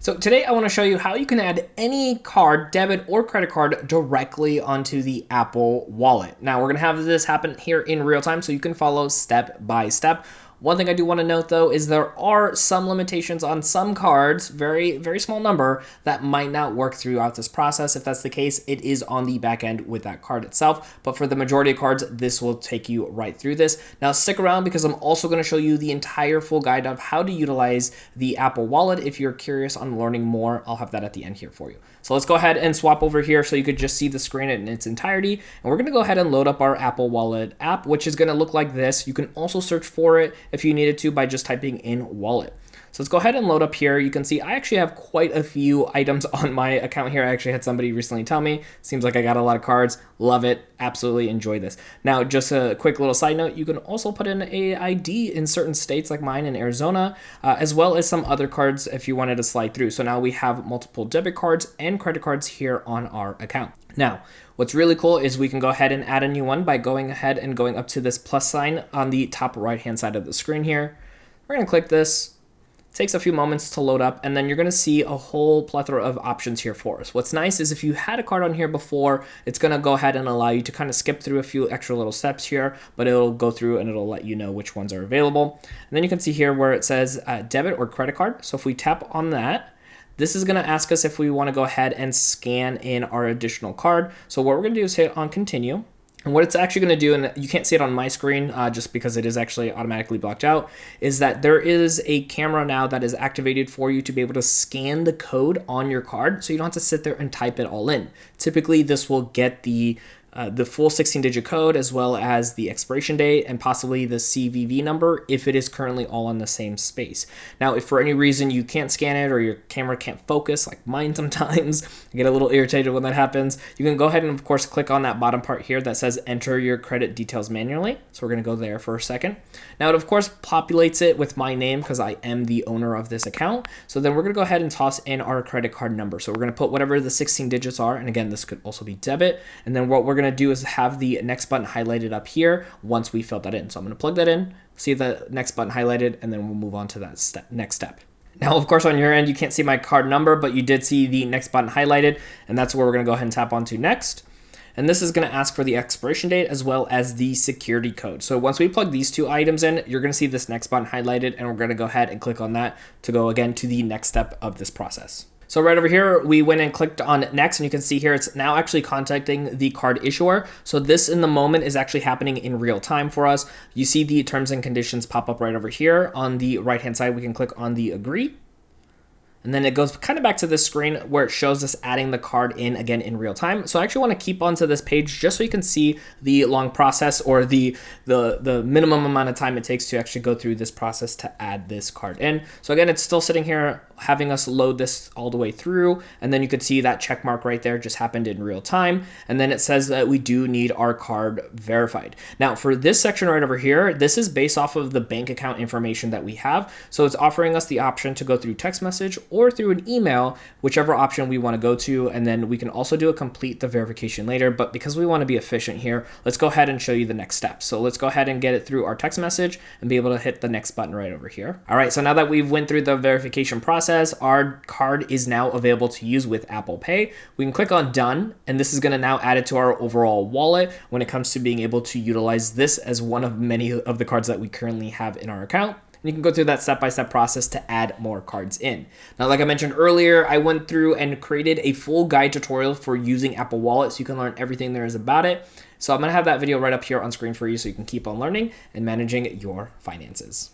So today I want to show you how you can add any card, debit or credit card, directly onto the Apple Wallet. Now we're going to have this happen here in real time so you can follow step by step. One thing I do want to note though is there are some limitations on some cards, very small number, that might not work throughout this process. If that's the case, it is on the back end with that card itself. But for the majority of cards, this will take you right through this. Now stick around because I'm also going to show you the entire full guide of how to utilize the Apple Wallet. If you're curious on learning more, I'll have that at the end here for you. So let's go ahead and swap over here so you could just see the screen in its entirety. And we're going to go ahead and load up our Apple Wallet app, which is going to look like this. You can also search for it if you needed to by just typing in wallet. So let's go ahead and load up here. You can see I actually have quite a few items on my account here. I actually had somebody recently tell me, seems like I got a lot of cards. Love it. Absolutely enjoy this. Now, just a quick little side note, you can also put in a ID in certain states like mine in Arizona, as well as some other cards if you wanted to slide through. So now we have multiple debit cards and credit cards here on our account. Now, what's really cool is we can go ahead and add a new one by going ahead and going up to this plus sign on the top right-hand side of the screen here. We're going to click this. Takes a few moments to load up, and then you're going to see a whole plethora of options here for us. What's nice is if you had a card on here before, it's going to go ahead and allow you to kind of skip through a few extra little steps here, but it'll go through and it'll let you know which ones are available. And then you can see here where it says debit or credit card. So if we tap on that, this is going to ask us if we want to go ahead and scan in our additional card. So what we're going to do is hit on continue. And what it's actually going to do, and you can't see it on my screen just because it is actually automatically blocked out, is that there is a camera now that is activated for you to be able to scan the code on your card so you don't have to sit there and type it all in. Typically, this will get the full 16-digit code as well as the expiration date and possibly the CVV number if it is currently all in the same space. Now, if for any reason you can't scan it or your camera can't focus, like mine sometimes, I get a little irritated when that happens, you can go ahead and, of course, click on that bottom part here that says enter your credit details manually. So we're going to go there for a second. Now, it, of course, populates it with my name because I am the owner of this account. So then we're going to go ahead and toss in our credit card number. So we're going to put whatever the 16 digits are. And again, this could also be debit. And then what we're going to do is have the next button highlighted up here once we fill that in. So I'm going to plug that in, see the next button highlighted, and then we'll move on to that next step. Now, of course, on your end, you can't see my card number, but you did see the next button highlighted, and that's where we're going to go ahead and tap onto next. And this is going to ask for the expiration date as well as the security code. So once we plug these two items in, you're going to see this next button highlighted, and we're going to go ahead and click on that to go again to the next step of this process. So right over here, we went and clicked on next, and you can see here it's now actually contacting the card issuer. So this in the moment is actually happening in real time for us. You see the terms and conditions pop up right over here. On the right-hand side, we can click on the agree. And then it goes kind of back to this screen where it shows us adding the card in again in real time. So I actually want to keep onto this page just so you can see the long process or the minimum amount of time it takes to actually go through this process to add this card in. So again, it's still sitting here having us load this all the way through. And then you could see that check mark right there just happened in real time. And then it says that we do need our card verified. Now for this section right over here, this is based off of the bank account information that we have. So it's offering us the option to go through text message or through an email, whichever option we want to go to. And then we can also do a complete the verification later. But because we want to be efficient here, let's go ahead and show you the next steps. So let's go ahead and get it through our text message and be able to hit the next button right over here. All right, so now that we've went through the verification process, our card is now available to use with Apple Pay. We can click on done, and this is going to now add it to our overall wallet when it comes to being able to utilize this as one of many of the cards that we currently have in our account. And you can go through that step-by-step process to add more cards in. Now, like I mentioned earlier, I went through and created a full guide tutorial for using Apple Wallet so you can learn everything there is about it. So I'm going to have that video right up here on screen for you so you can keep on learning and managing your finances.